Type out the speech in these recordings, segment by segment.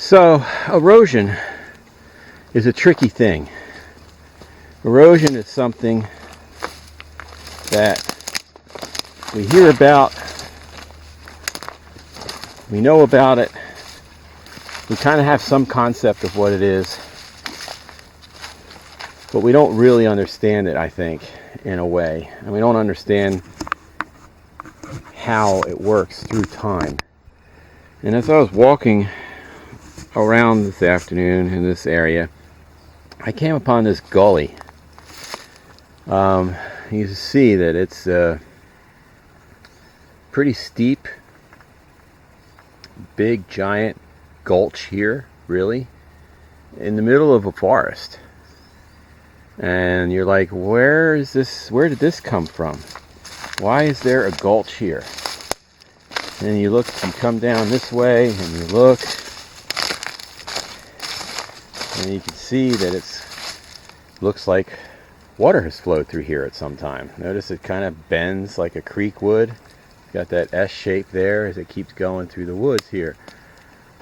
So, erosion is a tricky thing. Erosion is something that we hear about, we know about it, we kind of have some concept of what it is, but we don't really understand it, I think, in a way. And we don't understand how it works through time. And as I was walking around this afternoon in this area, I came upon this gully. You can see that it's a pretty steep, big, giant gulch here, really, in the middle of a forest. And you're like, where did this come from? Why is there a gulch here? And you come down this way and you look, and you can see that looks like water has flowed through here at some time. Notice it kind of bends like a creek would. It's got that S shape there as it keeps going through the woods here.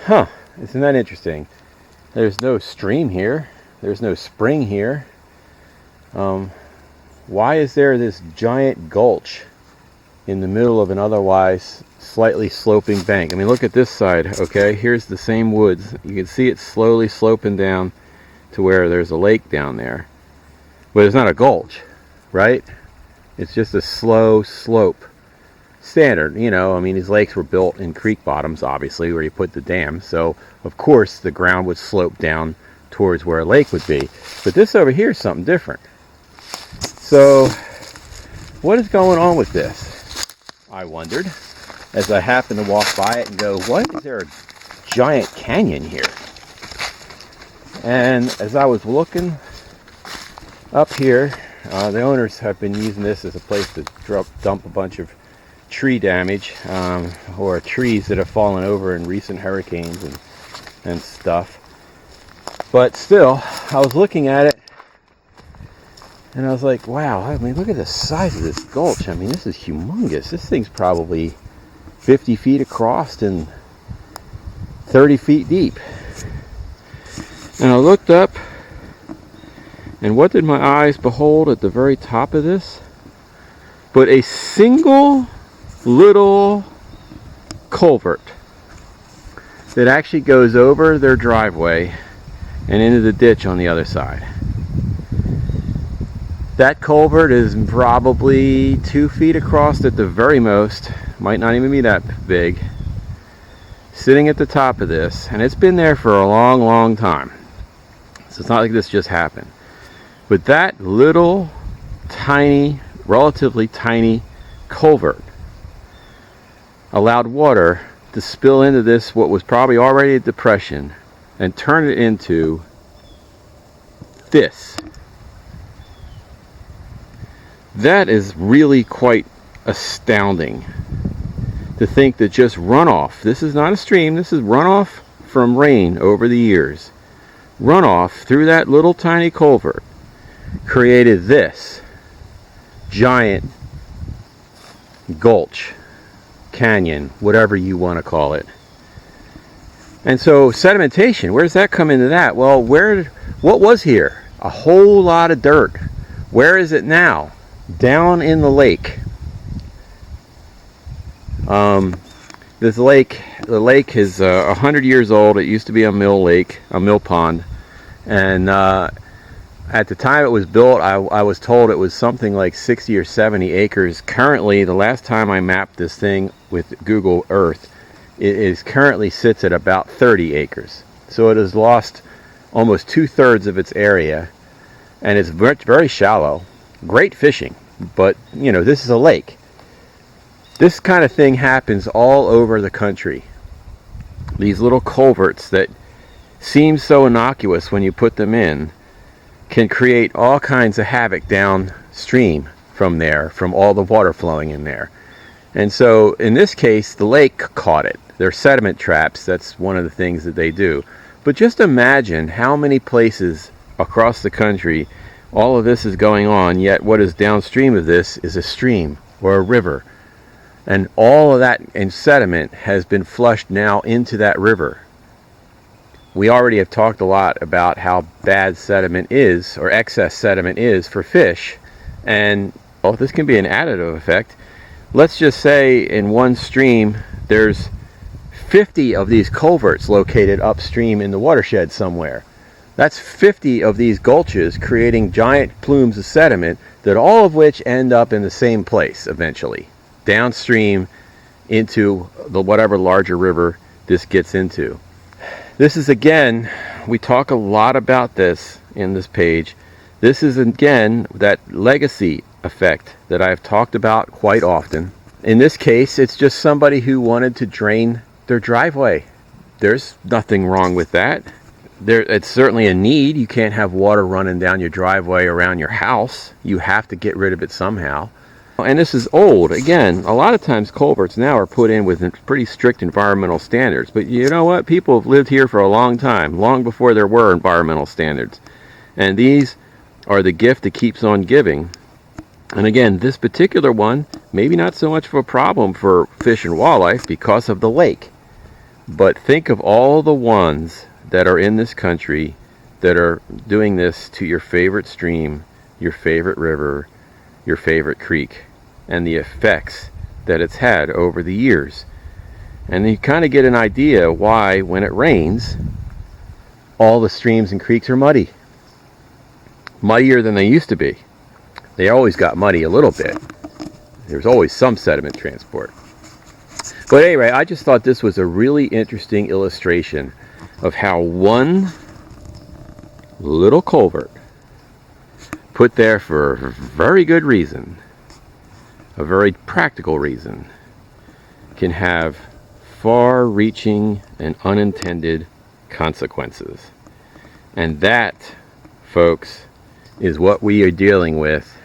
Huh, isn't that interesting? There's no stream here. There's no spring here. Why is there this giant gulch in the middle of an otherwise slightly sloping bank? I mean, look at this side, okay? Here's the same woods. You can see it slowly sloping down to where there's a lake down there. But it's not a gulch, right? It's just a slow slope. Standard, you know, I mean, these lakes were built in creek bottoms, obviously, where you put the dam. So, of course, the ground would slope down towards where a lake would be. But this over here is something different. So, what is going on with this? I wondered, as I happened to walk by it and go, why is there a giant canyon here? And as I was looking up here, the owners have been using this as a place to dump a bunch of tree damage, or trees that have fallen over in recent hurricanes and stuff. But still, I was looking at it and I was like, wow, I mean, look at the size of this gulch. I mean, this is humongous. This thing's probably 50 feet across and 30 feet deep. And I looked up, and what did my eyes behold at the very top of this? But a single little culvert that actually goes over their driveway and into the ditch on the other side. That culvert is probably 2 feet across at the very most, might not even be that big, sitting at the top of this, and it's been there for a long, long time. So it's not like this just happened. But that little, tiny, relatively tiny culvert allowed water to spill into this, what was probably already a depression, and turn it into this. That is really quite astounding to think that just runoff, this is not a stream, this is runoff from rain over the years, runoff through that little tiny culvert created this giant gulch, canyon, whatever you want to call it. And so sedimentation, where does that come into that? Well, what was here? A whole lot of dirt. Where is it now? Down in the lake. This lake, the lake is 100 years old. It used to be a mill lake, a mill pond, and at the time it was built, I was told it was something like 60 or 70 acres. Currently, the last time I mapped this thing with Google Earth, it currently sits at about 30 acres. So it has lost almost 2/3 of its area, and it's very, very shallow. Great fishing, but you know, this is a lake. This kind of thing happens all over the country. These little culverts that seem so innocuous when you put them in can create all kinds of havoc downstream from there, from all the water flowing in there. And so in this case, the lake caught it. They're sediment traps. That's one of the things that they do. But just imagine how many places across the country all of this is going on, yet what is downstream of this is a stream or a river. And all of that in sediment has been flushed now into that river. we already have talked a lot about how bad sediment is, or excess sediment is, for fish. And well, this can be an additive effect. Let's just say in one stream there's 50 of these culverts located upstream in the watershed somewhere. That's 50 of these gulches creating giant plumes of sediment, that all of which end up in the same place eventually, downstream into the whatever larger river this gets into. This is, again, we talk a lot about this in this page. This is, again, that legacy effect that I've talked about quite often. In this case, it's just somebody who wanted to drain their driveway. There's nothing wrong with that. It's certainly a need. You can't have water running down your driveway around your house. You have to get rid of it somehow. And this is old. Again, a lot of times culverts now are put in with pretty strict environmental standards. But you know what? People have lived here for a long time, long before there were environmental standards. And these are the gift that keeps on giving. And again, this particular one, maybe not so much of a problem for fish and wildlife because of the lake. But think of all the ones that are in this country that are doing this to your favorite stream, your favorite river, your favorite creek, and the effects that it's had over the years. And you kind of get an idea why, when it rains, all the streams and creeks are muddy. Muddier than they used to be. They always got muddy a little bit. There's always some sediment transport. But anyway, I just thought this was a really interesting illustration of how one little culvert, put there for a very good reason, a very practical reason, can have far-reaching and unintended consequences. And that, folks, is what we are dealing with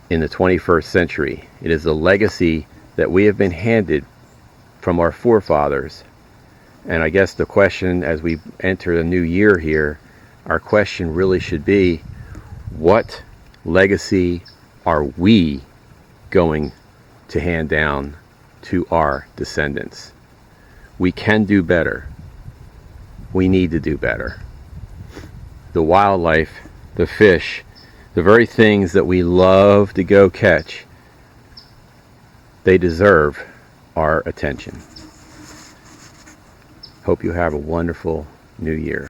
in the 21st century. It is a legacy that we have been handed from our forefathers. And I guess the question, as we enter the new year here, our question really should be, what legacy are we going to hand down to our descendants? We can do better. We need to do better. The wildlife, the fish, the very things that we love to go catch, they deserve our attention. Hope you have a wonderful new year.